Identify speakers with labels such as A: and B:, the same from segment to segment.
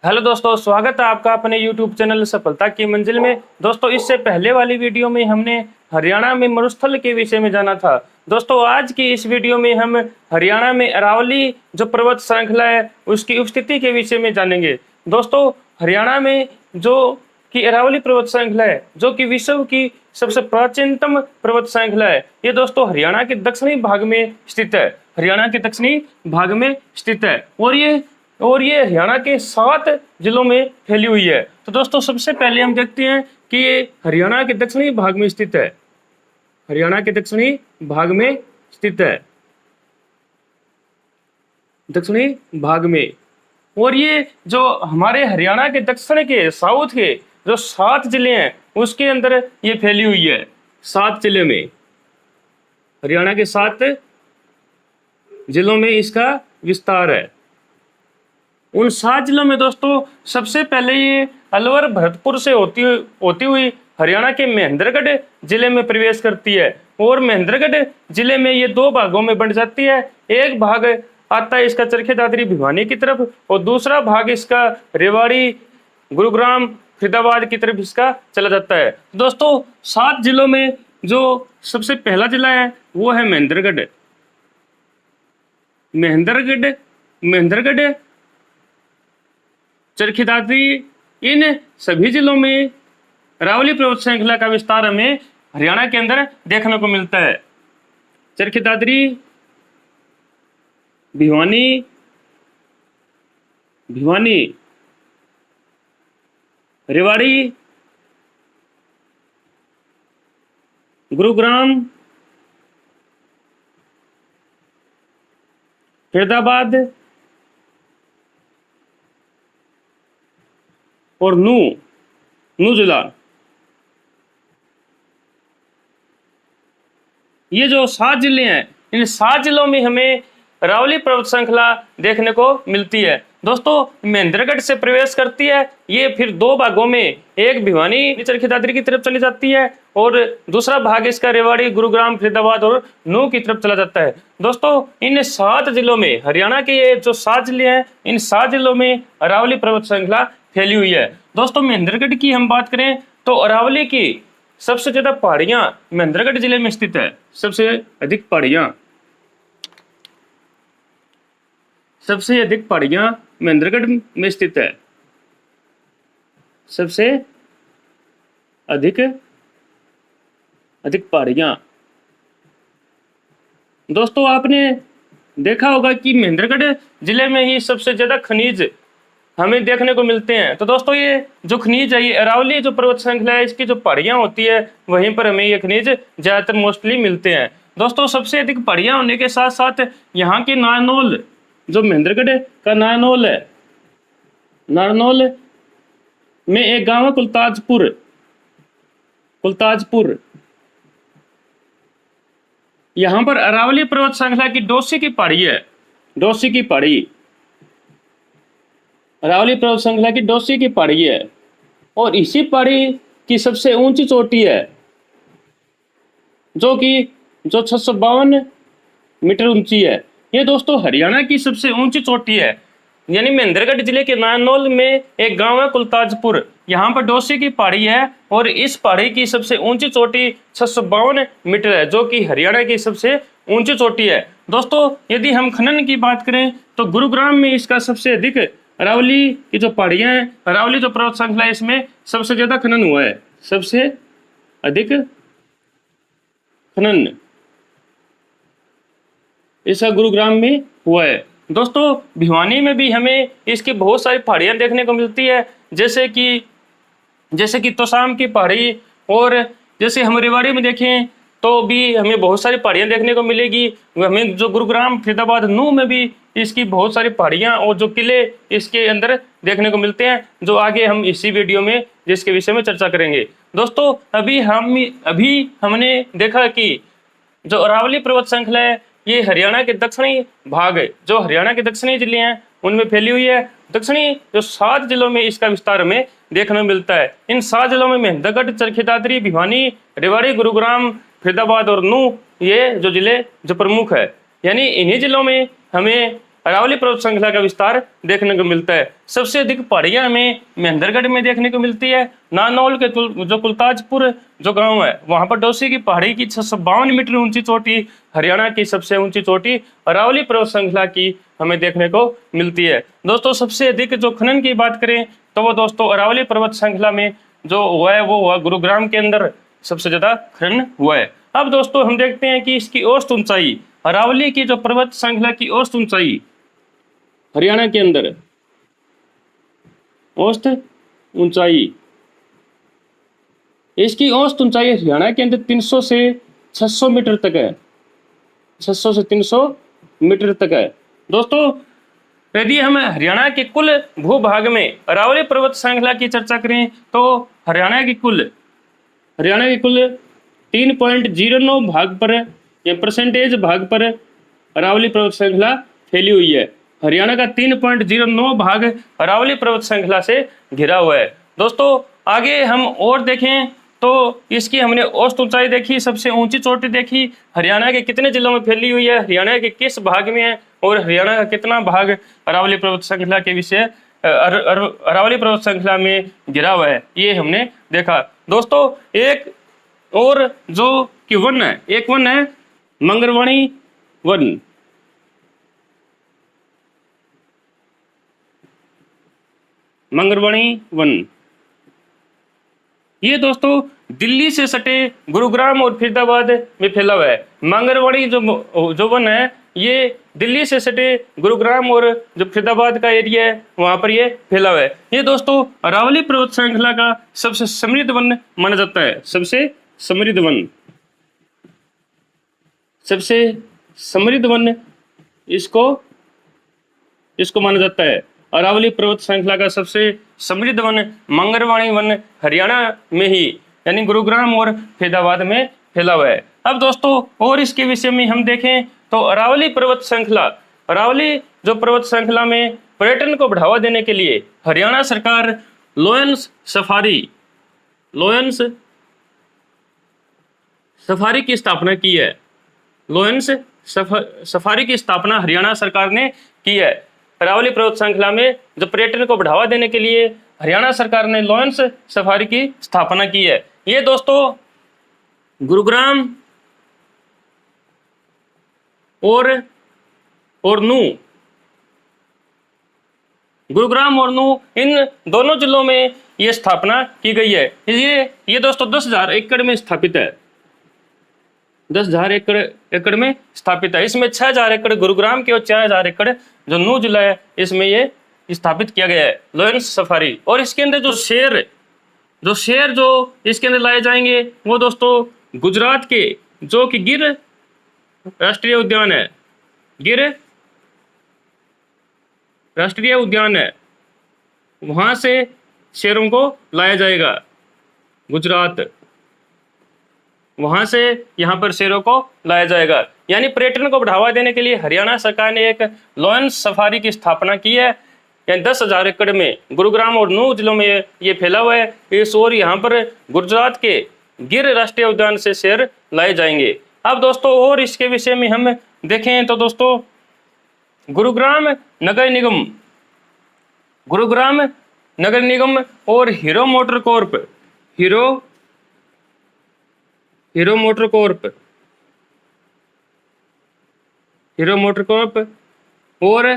A: Hello दोस्तों, स्वागत है आपका अपने YouTube चैनल सफलता की मंजिल में। दोस्तों, इससे पहले वाली वीडियो में हमने हरियाणा में मरुस्थल के विषय में जाना था। दोस्तों, आज की इस वीडियो में हम हरियाणा में अरावली जो पर्वत श्रृंखला है उसकी उपस्थिति के विषय में जानेंगे। दोस्तों, हरियाणा में जो कि अरावली पर्वत श्रृंखला है जो कि विश्व की सबसे प्राचीनतम पर्वत श्रृंखला है, ये दोस्तों हरियाणा के दक्षिणी भाग में स्थित है। हरियाणा के दक्षिणी भाग में स्थित है और ये हरियाणा के 7 जिलों में फैली हुई है। तो दोस्तों, सबसे पहले हम देखते हैं कि ये हरियाणा के दक्षिणी भाग में स्थित है। हरियाणा के दक्षिणी भाग में स्थित है, दक्षिणी भाग में। और ये जो हमारे हरियाणा के दक्षिण के साउथ के जो 7 जिले हैं उसके अंदर ये फैली हुई है। 7 जिले में, हरियाणा के 7 जिलों में इसका विस्तार है। उन 7 जिलों में दोस्तों सबसे पहले ये अलवर भरतपुर से होती हुई हरियाणा के महेंद्रगढ़ जिले में प्रवेश करती है। और महेंद्रगढ़ जिले में ये 2 भागों में बंट जाती है। एक भाग आता है इसका चरखी दादरी भिवानी की तरफ और दूसरा भाग इसका रेवाड़ी गुरुग्राम फरीदाबाद की तरफ इसका चला जाता है। दोस्तों, 7 जिलों में जो सबसे पहला जिला है वो है महेंद्रगढ़। महेंद्रगढ़ चरखी दादरी, इन सभी जिलों में अरावली पर्वत श्रृंखला का विस्तार हमें हरियाणा के अंदर देखने को मिलता है। चरखी दादरी, भिवानी, रेवाड़ी, गुरुग्राम, फरीदाबाद और नू जिला। ये जो 7 जिले हैं, इन 7 जिलों में हमें अरावली पर्वत श्रृंखला देखने को मिलती है। दोस्तों, महेंद्रगढ़ से प्रवेश करती है, ये फिर 2 भागों में, एक भिवानी चरखी दादरी की तरफ चली जाती है और दूसरा भाग इसका रेवाड़ी गुरुग्राम फरीदाबाद और नू की तरफ चला जाता है। दोस्तों, इन 7 जिलों में, हरियाणा के ये जो 7 जिले हैं, इन 7 जिलों में अरावली पर्वत श्रृंखला फैली हुई है। दोस्तों, महेंद्रगढ़ की हम बात करें तो अरावली की सबसे ज्यादा पहाड़ियां महेंद्रगढ़ जिले में स्थित है। सबसे अधिक पहाड़ियां महेंद्रगढ़ में स्थित है। सबसे अधिक पहाड़ियां। दोस्तों, आपने देखा होगा कि महेंद्रगढ़ जिले में ही सबसे ज्यादा खनिज हमें देखने को मिलते हैं। तो दोस्तों, ये जो खनिज है, ये अरावली जो पर्वत श्रृंखला है, इसकी जो पहाड़ियां होती है वहीं पर हमें ये खनिज ज्यादातर मोस्टली मिलते हैं। दोस्तों, सबसे अधिक पहाड़ियां होने के साथ साथ यहाँ के नारनौल, जो महेंद्रगढ़ का नारनौल है, नारनौल में एक गांव है कुलताजपुर। यहाँ पर अरावली पर्वत श्रृंखला की डोसी की पहाड़ी है। अरावली पर्वत श्रृंखला की डोसी की पहाड़ी है और इसी पहाड़ी की सबसे ऊंची चोटी है जो 652 मीटर ऊंची है। ये दोस्तों हरियाणा की सबसे ऊंची चोटी है। यानी महेंद्रगढ़ जिले के नारनौल में एक गांव है कुलताजपुर, यहाँ पर डोसी की पहाड़ी है और इस पहाड़ी की सबसे ऊंची चोटी 652 मीटर है, जो कि हरियाणा की सबसे ऊंची चोटी है। दोस्तों, यदि हम खनन की बात करें तो गुरुग्राम में इसका सबसे अधिक, अरावली की जो पहाड़ियां हैं, अरावली जो पर्वत श्रृंखला है, इसमें सबसे ज्यादा खनन हुआ है। सबसे अधिक खनन इसका गुरुग्राम में हुआ है। दोस्तों, भिवानी में भी हमें इसकी बहुत सारी पहाड़ियां देखने को मिलती है, जैसे कि तोशाम की पहाड़ी, और जैसे हम रेवाड़ी में देखें तो भी हमें बहुत सारी पहाड़ियां देखने को मिलेगी। हमें जो गुरुग्राम फरीदाबाद नू में भी इसकी बहुत सारी पहाड़ियां और जो किले इसके अंदर देखने को मिलते हैं, जो आगे हम इसी वीडियो में जिसके विषय में चर्चा करेंगे। दोस्तों, अभी हमने देखा कि जो अरावली पर्वत श्रृंखला है, ये हरियाणा के दक्षिणी भाग है, जो हरियाणा के दक्षिणी जिले हैं उनमें फैली हुई है। दक्षिणी जो 7 जिलों में इसका विस्तार हमें देखने को मिलता है। इन 7 जिलों में महेंद्रगढ़, चरखी दादरी, भिवानी, रेवाड़ी, गुरुग्राम, फरीदाबाद और नू, ये जो जिले जो प्रमुख है। यानी इन्हीं जिलों में हमें अरावली पर्वत श्रृंखला का विस्तार देखने को मिलता है। सबसे अधिक पहाड़ियां हमें महेंद्रगढ़ में देखने को मिलती है। नानौल के जो कुलताजपुर जो गांव है वहां पर डोसी की पहाड़ी की 652 मीटर ऊंची चोटी, हरियाणा की सबसे ऊंची चोटी अरावली पर्वत श्रृंखला की हमें देखने को मिलती है। दोस्तों सबसे अधिक जो खनन की बात करें तो वो दोस्तों अरावली पर्वत श्रृंखला में जो हुआ है वो हुआ गुरुग्राम के अंदर सबसे ज्यादा खनन हुआ है। अब दोस्तों हम देखते हैं कि इसकी औसत ऊंचाई, अरावली की जो पर्वत श्रृंखला की औसत ऊंचाई हरियाणा के अंदर, औसत ऊंचाई, इसकी औसत ऊंचाई हरियाणा के अंदर 300 से 600 मीटर तक है। 600 से 300 मीटर तक है। दोस्तों यदि हम हरियाणा के कुल भूभाग में अरावली पर्वत श्रृंखला की चर्चा करें तो हरियाणा की कुल 3.09 भाग पर या परसेंटेज भाग पर अरावली पर्वत श्रृंखला फैली हुई है। हरियाणा का 3.09 भाग अरावली पर्वत श्रृंखला से घिरा हुआ है। दोस्तों आगे हम और देखें तो इसकी हमने औसत ऊंचाई देखी, सबसे ऊंची चोटी देखी, हरियाणा के कितने जिलों में फैली हुई है, हरियाणा के किस भाग में है और हरियाणा का कितना भाग अरावली पर्वत श्रृंखला के विषय अरावली पर्वत श्रृंखला में घिरा हुआ है, ये हमने देखा। दोस्तों एक और जो कि वन है, एक वन है मंगरवाणी वन। मंगरवाणी वन ये दोस्तों दिल्ली से सटे गुरुग्राम और फरीदाबाद में फैला हुआ है। मंगरवाणी जो वन है ये दिल्ली से सटे गुरुग्राम और जो फरीदाबाद का एरिया है वहां पर ये फैला हुआ है। ये दोस्तों अरावली पर्वत श्रृंखला का सबसे समृद्ध वन माना जाता है। सबसे समृद्ध वन, सबसे समृद्ध वन इसको माना जाता है। अरावली पर्वत श्रृंखला का सबसे समृद्ध वन मंगरवाणी वन हरियाणा में ही यानी गुरुग्राम और फरीदाबाद में फैला हुआ है। अब दोस्तों और इसके विषय में हम देखें तो अरावली पर्वत श्रृंखला, अरावली जो पर्वत श्रृंखला में पर्यटन को बढ़ावा देने के लिए हरियाणा सरकार लोयंस सफारी की स्थापना की है। लोयंस सफारी की स्थापना हरियाणा सरकार ने की है। अरावली पर्वत श्रृंखला में जो पर्यटन को बढ़ावा देने के लिए हरियाणा सरकार ने लॉयंस सफारी की स्थापना की है। ये दोस्तों गुरुग्राम और नू, गुरुग्राम और नू इन दोनों जिलों में ये स्थापना की गई है। ये दोस्तों 10,000 एकड़ में स्थापित है। 10,000 एकड़ में स्थापित है। इसमें 6,000 एकड़ गुरुग्राम के और 4,000 एकड़ जो नू जिला है इसमें ये स्थापित किया गया है लॉयंस सफारी। और इसके अंदर जो शेर जो इसके अंदर लाए जाएंगे वो दोस्तों गुजरात के जो कि गिर राष्ट्रीय उद्यान है, गिर राष्ट्रीय उद्यान है, वहां से शेरों को लाया जाएगा। गुजरात, वहां से यहाँ पर शेरों को लाया जाएगा। यानी पर्यटन को बढ़ावा देने के लिए हरियाणा सरकार ने एक लॉयंस सफारी की स्थापना की है। यानी 10,000 एकड़ में गुरुग्राम और नू जिलों में ये फैला हुआ है। इस और यहाँ पर गुजरात के गिर राष्ट्रीय उद्यान से शेर लाए जाएंगे। अब दोस्तों और इसके विषय में हम देखें तो दोस्तों गुरुग्राम नगर निगम और हीरो मोटर कॉर्प और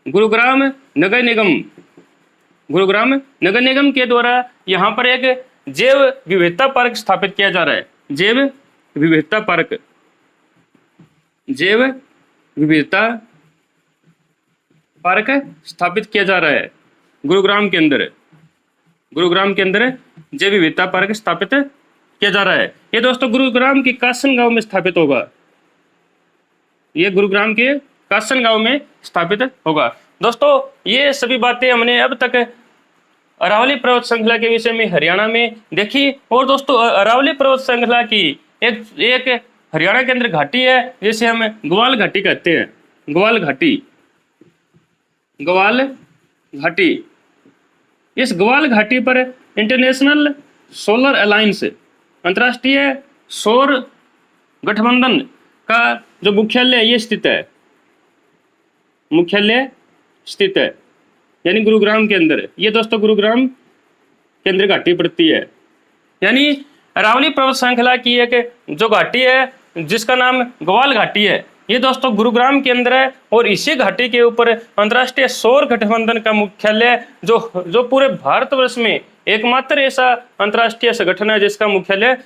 A: गुरुग्राम नगर निगम के द्वारा यहाँ पर एक जैव विविधता पार्क स्थापित किया जा रहा है। जैव विविधता पार्क स्थापित किया जा रहा है गुरुग्राम के अंदर जैव विविधता पार्क स्थापित किया जा रहा है। ये दोस्तों गुरुग्राम के कासन गांव में स्थापित होगा। ये गुरुग्राम के कासन गांव में स्थापित होगा। दोस्तों ये सभी बातें हमने अब तक अरावली पर्वत श्रृंखला के विषय में हरियाणा में देखी। और दोस्तों अरावली पर्वत श्रृंखला की एक हरियाणा के अंदर घाटी है जिसे हम ग्वाल घाटी कहते हैं। ग्वाल घाटी। इस ग्वाल घाटी पर इंटरनेशनल सोलर अलायंस, अंतर्राष्ट्रीय सौर गठबंधन का जो मुख्यालय ये स्थित है। मुख्यालय स्थित है, यानी गुरुग्राम के अंदर। ये दोस्तों गुरुग्राम के अंदर घाटी पड़ती है। यानी अरावली पर्वत श्रृंखला की एक जो घाटी है जिसका नाम ग्वाल घाटी है, ये दोस्तों गुरुग्राम के अंदर है। और इसी घाटी के ऊपर अंतर्राष्ट्रीय सौर गठबंधन का मुख्यालय जो पूरे भारतवर्ष में एकमात्र ऐसा अंतर्राष्ट्रीय संगठन है जिसका मुख्यालय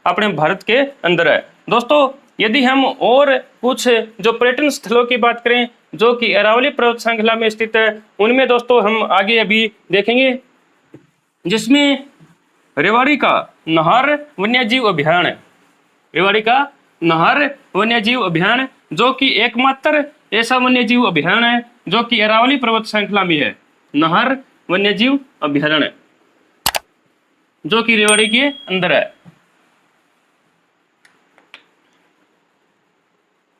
A: अपने भारत के अंदर है। दोस्तों यदि हम और कुछ जो पर्यटन स्थलों की बात करें जो कि अरावली पर्वत श्रृंखला में स्थित है, उनमें दोस्तों हम आगे अभी देखेंगे, जिसमें रेवाड़ी का नाहर वन्यजीव अभ्यारण्य है। रेवाड़ी का नाहर वन्यजीव अभ्यारण्य जो कि एकमात्र ऐसा वन्यजीव अभ्यारण्य है जो कि अरावली पर्वत श्रृंखला में है। नाहर वन्यजीव अभ्यारण्य जो कि रेवाड़ी के अंदर है।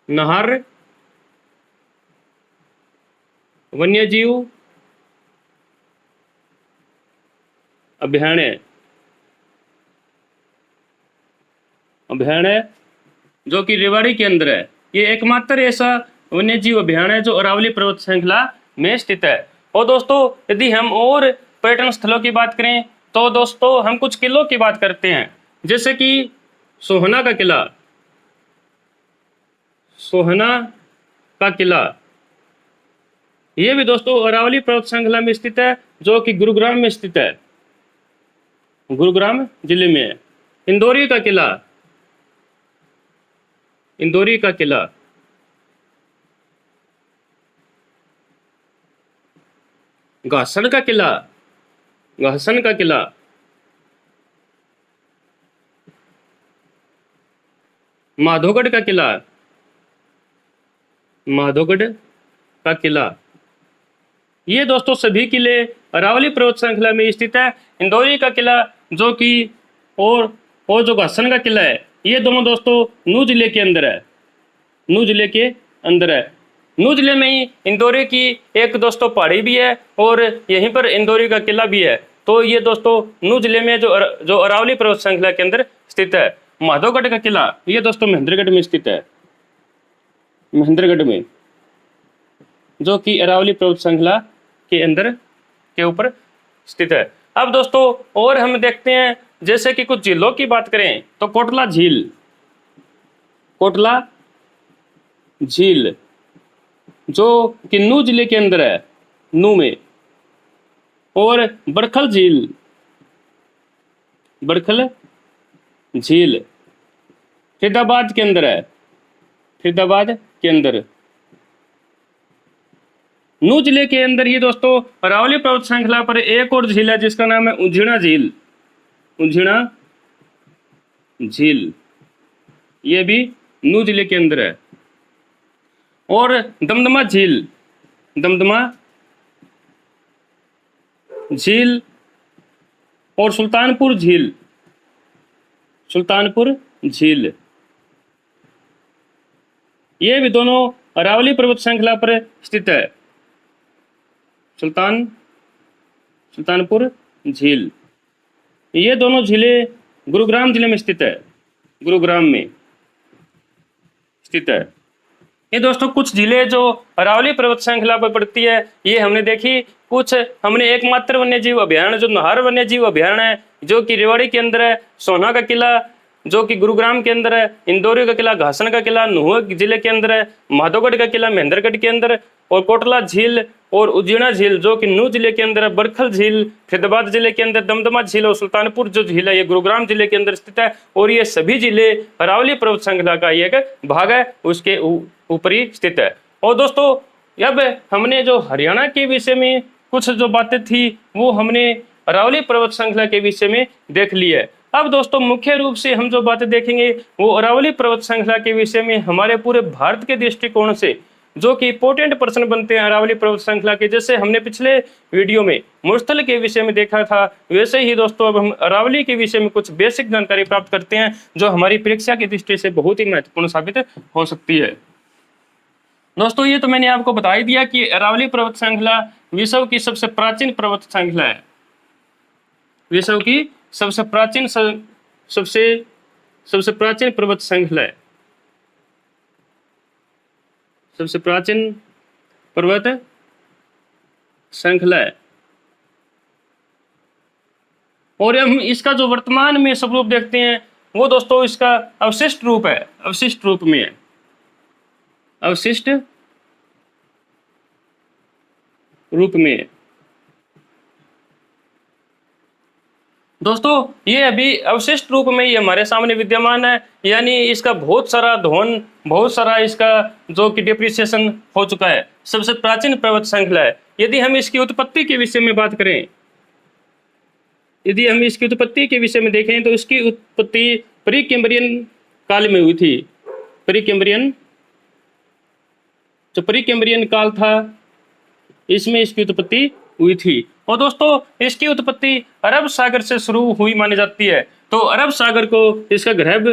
A: नाहर वन्यजीव अभ्यारण्य जो कि रेवाड़ी के अंदर है। ये एकमात्र ऐसा वन्यजीव अभ्यारण्य है जो अरावली पर्वत श्रृंखला में स्थित है। और दोस्तों यदि हम और पर्यटन स्थलों की बात करें तो दोस्तों हम कुछ किलों की बात करते हैं, जैसे कि सोहना का किला। सोहना का किला ये भी दोस्तों अरावली पर्वत श्रृंखला में स्थित है जो कि गुरुग्राम में स्थित है, गुरुग्राम जिले में है। इंदौरी का किला, इंदौरी का किला घासन का किला, घासन का किला माधोगढ़ का किला, माधोगढ़ का किला। ये दोस्तों सभी किले अरावली पर्वत श्रृंखला में स्थित है। इंदौरी का किला जो कि और जो घासन का किला है, ये दोनों दोस्तों नूह जिले के अंदर है, नूह जिले के अंदर है। नूह जिले में ही इंदौरी की एक दोस्तों पहाड़ी भी है और यहीं पर इंदौरी का किला भी है। तो ये दोस्तों नूह जिले में जो अरावली पर्वत श्रृंखला के अंदर स्थित है। माधोगढ़ का किला ये दोस्तों महेंद्रगढ़ में स्थित है, महेंद्रगढ़ में, जो कि अरावली पर्वत श्रृंखला के अंदर के ऊपर स्थित है। अब दोस्तों और हम देखते हैं, जैसे कि कुछ झीलों की बात करें तो कोटला झील, कोटला झील जो कि नूह जिले के अंदर है, नूह में। और बड़खल झील, बड़खल झील फरीदाबाद के अंदर है, फरीदाबाद के अंदर। नूह जिले के अंदर ये दोस्तों अरावली पर्वत श्रृंखला पर एक और झील है जिसका नाम है उझीणा झील, उझीणा झील, ये भी नूह जिले के अंदर है। और दमदमा झील, दमदमा झील और सुल्तानपुर झील, सुल्तानपुर झील, ये भी दोनों अरावली पर्वत श्रृंखला पर स्थित है। सुल्तानपुर झील, ये दोनों झीलें गुरुग्राम जिले में स्थित है, गुरुग्राम में स्थित है। ये दोस्तों कुछ झीलें जो अरावली पर्वत श्रृंखला पर पड़ती है ये हमने देखी। कुछ हमने एकमात्र वन्यजीव अभ्यारण्य जो नाहर वन्यजीव अभ्यारण्य है जो कि रेवाड़ी के अंदर है, सोहना का किला जो कि गुरुग्राम के अंदर है, इंदौरी का किला, घासन का किला नूह जिले के अंदर है, माधोगढ़ का किला महेंद्रगढ़ के अंदर, और कोटला झील और उज्जीणा झील जो कि नूह जिले के अंदर है, बड़खल झील फरीदाबाद जिले के अंदर, दमदमा झील और सुल्तानपुर जो झील है ये गुरुग्राम जिले के अंदर स्थित है। और ये सभी जिले अरावली पर्वत श्रृंखला का एक भाग है, उसके ऊपरी स्थित है। और दोस्तों अब हमने जो हरियाणा के विषय में कुछ जो बातें थी वो हमने अरावली पर्वत श्रृंखला के विषय में देख ली है। अब दोस्तों मुख्य रूप से हम जो बातें देखेंगे वो अरावली पर्वत श्रृंखला के विषय में हमारे पूरे भारत के दृष्टिकोण से जो कि इंपॉर्टेंट प्रश्न बनते हैं अरावली पर्वत श्रृंखला के। जैसे हमने पिछले वीडियो में मुरस्थल के विषय में देखा था, वैसे ही दोस्तों अब हम अरावली के विषय में कुछ बेसिक जानकारी प्राप्त करते हैं जो हमारी परीक्षा की दृष्टि से बहुत ही महत्वपूर्ण साबित हो सकती है। दोस्तों ये तो मैंने आपको बता ही दिया कि अरावली पर्वत श्रृंखला विश्व की सबसे प्राचीन पर्वत श्रृंखला है, विश्व की सबसे प्राचीन सबसे प्राचीन पर्वत श्रृंखला है, सबसे प्राचीन पर्वत श्रृंखला है। और हम इसका जो वर्तमान में स्वरूप देखते हैं वो दोस्तों इसका अवशिष्ट रूप है, अवशिष्ट रूप में है, अवशिष्ट रूप में है। दोस्तों ये अभी अवशिष्ट रूप में ही हमारे सामने विद्यमान है, यानी इसका बहुत सारा धोन, बहुत सारा इसका जो कि डिप्रिसिएशन हो चुका है। सबसे प्राचीन पर्वत श्रृंखला है। यदि हम इसकी उत्पत्ति के विषय में बात करें, यदि हम इसकी उत्पत्ति के विषय में देखें तो इसकी उत्पत्ति प्री कैम्ब्रियन काल में हुई थी। प्री कैम्ब्रियन, जो प्री कैम्ब्रियन काल था इसमें इसकी उत्पत्ति हुई थी। और दोस्तों इसकी उत्पत्ति अरब सागर से शुरू हुई मानी जाती है। तो अरब सागर को इसका गर्भ,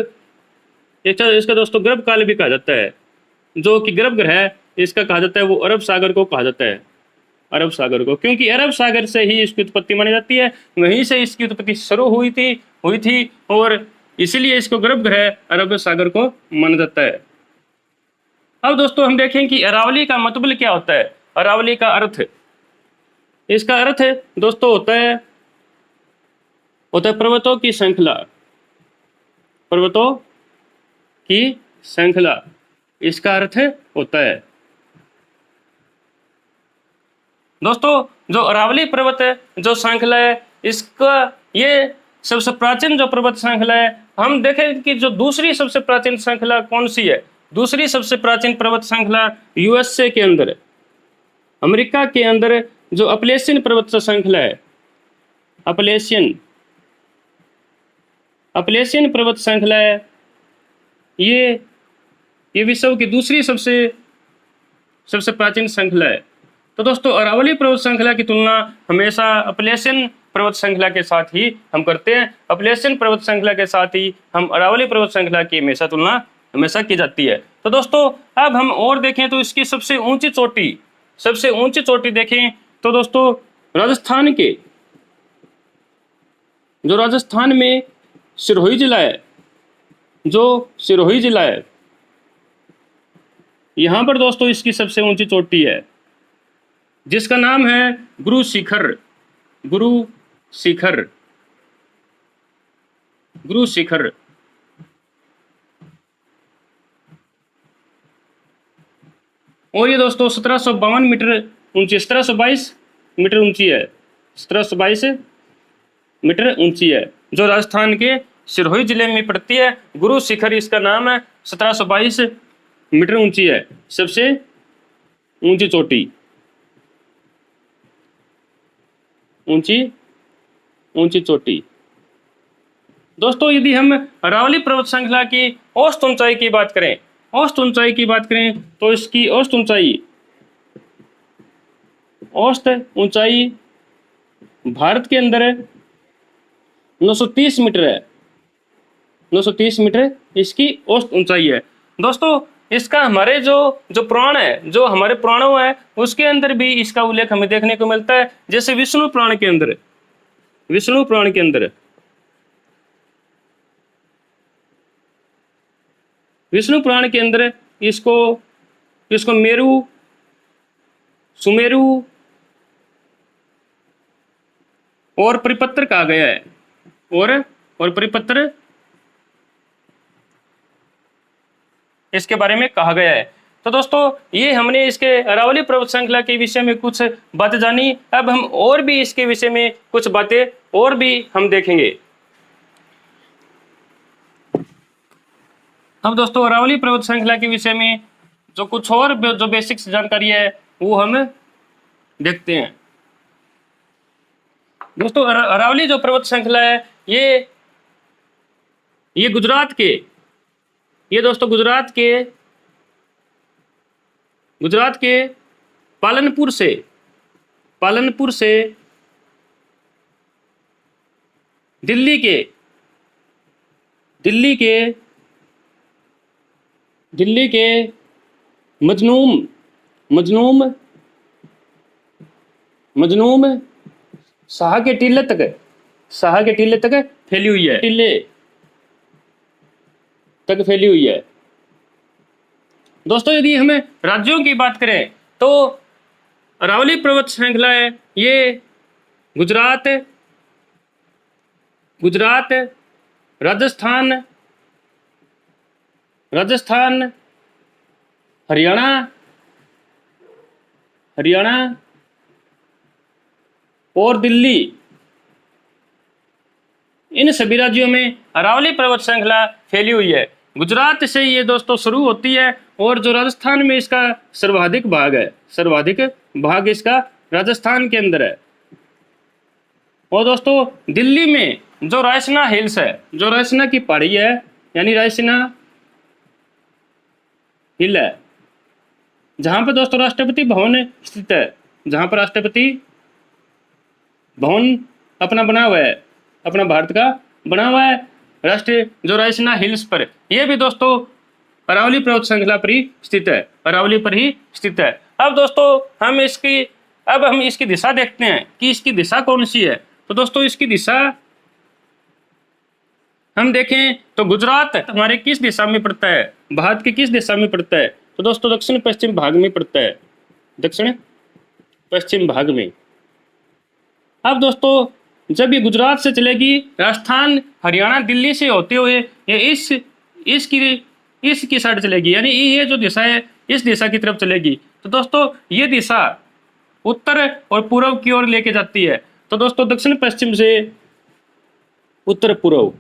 A: इसका दोस्तों गर्भ काल भी कहा जाता है। जो कि गर्भ ग्रह इसका कहा जाता है वो अरब सागर को कहा जाता है, अरब सागर को, क्योंकि अरब सागर से ही इसकी उत्पत्ति मानी जाती है। वहीं से इसकी उत्पत्ति शुरू हुई थी और इसीलिए इसको गर्भ ग्रह अरब सागर को माना जाता है। अब दोस्तों हम देखें कि अरावली का मतलब क्या होता है। अरावली का अर्थ, इसका अर्थ है दोस्तों होता है पर्वतों की श्रृंखला, पर्वतों की श्रृंखला, इसका अर्थ होता है। दोस्तों जो अरावली पर्वत है, जो श्रृंखला है, इसका ये सबसे प्राचीन जो पर्वत श्रृंखला है। हम देखें कि जो दूसरी सबसे प्राचीन श्रृंखला कौन सी है। दूसरी सबसे प्राचीन पर्वत श्रृंखला यूएसए के अंदर, अमेरिका के अंदर जो अपलेशियन पर्वत श्रृंखला है, अपलेशियन पर्वत श्रृंखला है, ये विश्व की दूसरी सबसे प्राचीन श्रृंखला है। तो दोस्तों अरावली पर्वत श्रृंखला की तुलना हमेशा अपलेशियन पर्वत श्रृंखला के साथ ही हम करते हैं। अपलेशियन पर्वत श्रृंखला के साथ ही हम अरावली पर्वत श्रृंखला की हमेशा तुलना की जाती है। तो दोस्तों अब हम और देखें तो इसकी सबसे ऊंची चोटी देखें तो दोस्तों राजस्थान के, जो राजस्थान में सिरोही जिला है, यहाँ पर दोस्तों इसकी सबसे ऊंची चोटी है जिसका नाम है गुरु शिखर। और ये दोस्तों 1752 मीटर ऊंची, 1722 मीटर ऊंची है, 1722 मीटर ऊंची है, जो राजस्थान के सिरोही जिले में पड़ती है। गुरु शिखर इसका नाम है, 1722 मीटर ऊंची है, सबसे ऊंची चोटी, ऊंची चोटी। दोस्तों यदि हम अरावली पर्वत श्रृंखला की औसत ऊंचाई की बात करें, तो इसकी औसत ऊंचाई भारत के अंदर 930 मीटर है, 930 मीटर इसकी औसत ऊंचाई है। दोस्तों इसका हमारे जो पुराण है, जो हमारे पुराणों है, उसके अंदर भी इसका उल्लेख हमें देखने को मिलता है। जैसे विष्णु पुराण के अंदर इसको मेरु, सुमेरु और परिपत्र कहा गया है, और परिपत्र इसके बारे में कहा गया है। तो दोस्तों ये हमने इसके अरावली पर्वत श्रृंखला के विषय में कुछ बातें जानी। अब हम और भी इसके विषय में कुछ बातें और भी हम देखेंगे। अब दोस्तों अरावली पर्वत श्रृंखला के विषय में जो कुछ और जो बेसिक्स जानकारी है वो हम देखते हैं। दोस्तों अरावली जो पर्वत श्रृंखला है ये गुजरात के पालनपुर से दिल्ली के मजनूम शाह के टीले तक फैली हुई है, दोस्तों यदि हमें राज्यों की बात करें तो अरावली पर्वत श्रृंखला है ये गुजरात, गुजरात, राजस्थान, राजस्थान, हरियाणा, हरियाणा और दिल्ली, इन सभी राज्यों में अरावली पर्वत श्रृंखला फैली हुई है। गुजरात से ये दोस्तों शुरू होती है और जो राजस्थान में इसका सर्वाधिक भाग है, सर्वाधिक भाग इसका राजस्थान के अंदर है। और दोस्तों दिल्ली में जो रायसीना हिल्स है, जो रायसीना की पहाड़ी है, यानी रायसीना हिल है, जहां पर दोस्तों राष्ट्रपति भवन स्थित है, जहां पर राष्ट्रपति भवन अपना बना हुआ है, अपना भारत का बना हुआ है, राष्ट्रीय जो रायसीना हिल्स पर, यह भी दोस्तों अरावली पर्वत श्रृंखला पर ही स्थित है, अरावली पर ही स्थित है। अब दोस्तों हम इसकी दिशा देखते हैं कि इसकी दिशा कौन सी है। तो दोस्तों इसकी दिशा हम देखें तो गुजरात हमारे किस दिशा में पड़ता है, भारत की किस दिशा में पड़ता है? तो दोस्तों दक्षिण पश्चिम भाग में पड़ता है, दक्षिण पश्चिम भाग में। अब दोस्तों जब ये गुजरात से चलेगी, राजस्थान, हरियाणा, दिल्ली से होते हुए ये इसकी साइड चलेगी, यानी ये जो दिशा है इस दिशा की तरफ चलेगी। तो दोस्तों ये दिशा उत्तर और पूर्व की ओर लेके जाती है। तो दोस्तों दक्षिण पश्चिम से उत्तर पूर्व,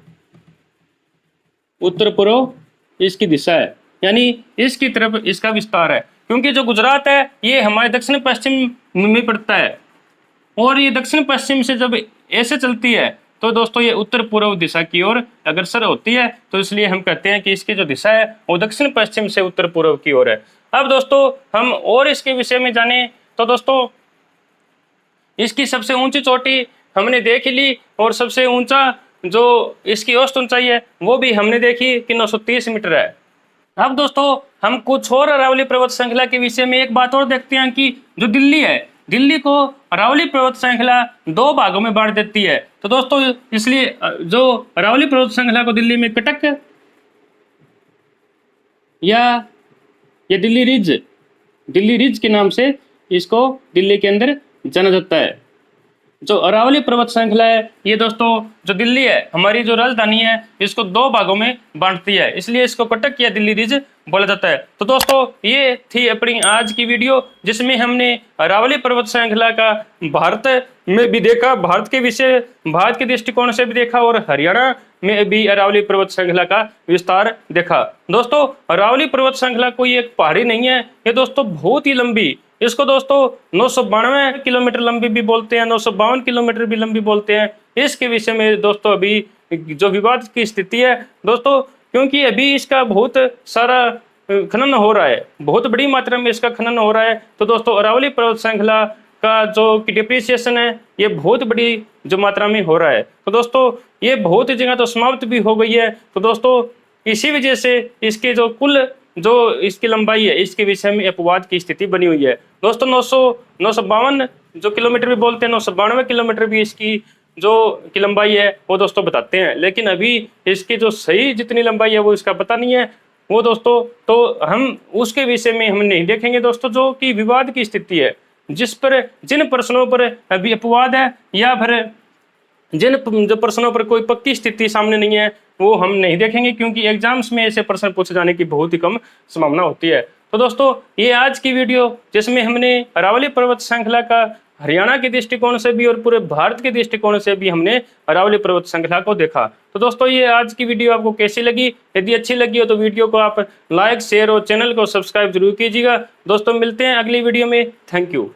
A: उत्तर पूर्व इसकी दिशा है, यानी इसकी तरफ इसका विस्तार है। क्योंकि जो गुजरात है ये हमारे दक्षिण पश्चिम में पड़ता है और ये दक्षिण पश्चिम से जब ऐसे चलती है तो दोस्तों ये उत्तर पूर्व दिशा की ओर अग्रसर होती है। तो इसलिए हम कहते हैं कि इसकी जो दिशा है वो दक्षिण पश्चिम से उत्तर पूर्व की ओर है। अब दोस्तों हम और इसके विषय में जाने तो दोस्तों इसकी सबसे ऊंची चोटी हमने देख ली और सबसे ऊंचा जो इसकी औसत ऊंचाई है वो भी हमने देखी कि 930 मीटर है। अब दोस्तों हम कुछ और अरावली पर्वत श्रृंखला के विषय में एक बात और देखते हैं कि जो दिल्ली है, दिल्ली को अरावली पर्वत श्रृंखला दो भागों में बांट देती है। तो दोस्तों इसलिए जो अरावली पर्वत श्रृंखला को दिल्ली में कटक या ये दिल्ली रिज के नाम से इसको दिल्ली के अंदर जाना जाता है। जो अरावली पर्वत श्रृंखला है ये दोस्तों जो दिल्ली है, हमारी जो राजधानी है, इसको दो भागों में बांटती है, इसलिए इसको कटक या दिल्ली रिज बोला जाता है। तो दोस्तों ये थी अपनी आज की वीडियो जिसमें हमने अरावली पर्वत श्रृंखला का भारत में भी देखा, भारत के विषय, भारत के दृष्टिकोण से भी देखा और हरियाणा में भी अरावली पर्वत श्रृंखला का विस्तार देखा। दोस्तों अरावली पर्वत श्रृंखला कोई एक पहाड़ी नहीं है, ये दोस्तों बहुत ही लंबी, इसको दोस्तों 992 किलोमीटर लंबी भी बोलते हैं, 952 किलोमीटर भी लंबी बोलते हैं। इसके विषय में दोस्तों अभी जो विवाद की स्थिति है दोस्तों, क्योंकि अभी इसका बहुत सारा खनन हो रहा है, बहुत बड़ी मात्रा में इसका खनन हो रहा है। तो दोस्तों अरावली पर्वत श्रृंखला का जो डिप्रिसिएशन है ये बहुत बड़ी जो मात्रा में हो रहा है। तो दोस्तों ये बहुत ही जगह तो समाप्त भी हो गई है। तो दोस्तों इसी वजह से इसके जो कुल जो इसकी लंबाई है इसके विषय में अपवाद की स्थिति बनी हुई है। दोस्तों 952 जो किलोमीटर भी बोलते हैं, 992 किलोमीटर भी इसकी जो की लंबाई है वो दोस्तों बताते हैं, लेकिन अभी इसकी जो सही जितनी लंबाई है वो इसका पता नहीं है वो दोस्तों। तो हम उसके विषय में हम नहीं देखेंगे दोस्तों, जो कि विवाद की स्थिति है, जिस पर जिन प्रश्नों पर अभी अपवाद है या फिर जिन जो प्रश्नों पर कोई पक्की स्थिति सामने नहीं है वो हम नहीं देखेंगे, क्योंकि एग्जाम्स में ऐसे प्रश्न पूछे जाने की बहुत ही कम संभावना होती है। तो दोस्तों ये आज की वीडियो जिसमें हमने अरावली पर्वत श्रृंखला का हरियाणा के दृष्टिकोण से भी और पूरे भारत के दृष्टिकोण से भी हमने अरावली पर्वत श्रृंखला को देखा। तो दोस्तों ये आज की वीडियो आपको कैसी लगी? यदि अच्छी लगी हो तो वीडियो को आप लाइक, शेयर और चैनल को सब्सक्राइब जरूर कीजिएगा। दोस्तों मिलते हैं अगली वीडियो में। Thank you.